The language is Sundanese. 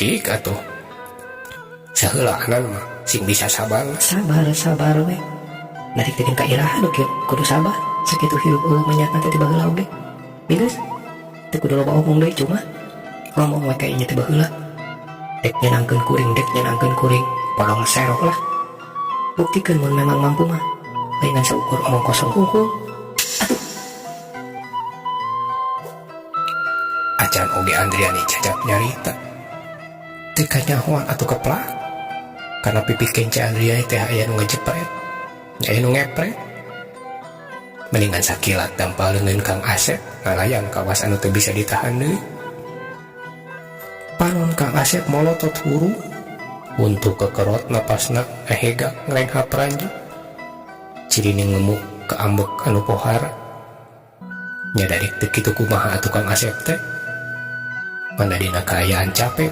Cik atuh saheulaan mah sing bisa sabar. Sabar we. Narik tegan kairahan oke kudu sabar. Sakitu hirup menyat nanti tiba heula oge. Bilas. Teu kudu loba omong deui cuma ngomong we kayaknya tiba heula. Dek nyenangkeun kuring. Polong serok lah. Buktikan mun memang mampu mah. Lain seukur omong kosong hungkul. Acan oge Andriani cacap nyarita. Teka nyahoan atuh keplak. Karena pipi kenca Andriani teh aya nu ngejepret. Aya nu ngepret. Mendingan sakilat dampal leungeun Kang Asep ngalayang kawas anu teu bisa ditahan deui. Panon Kang Asep molotot huru untuk kekerot napasna ngahega ngrengha peranju. Cirining ngemuk keambek anu pohara. Nyadarik teu kitu kumaha atuh Kang Asep teh. Mana dina kaayaan capek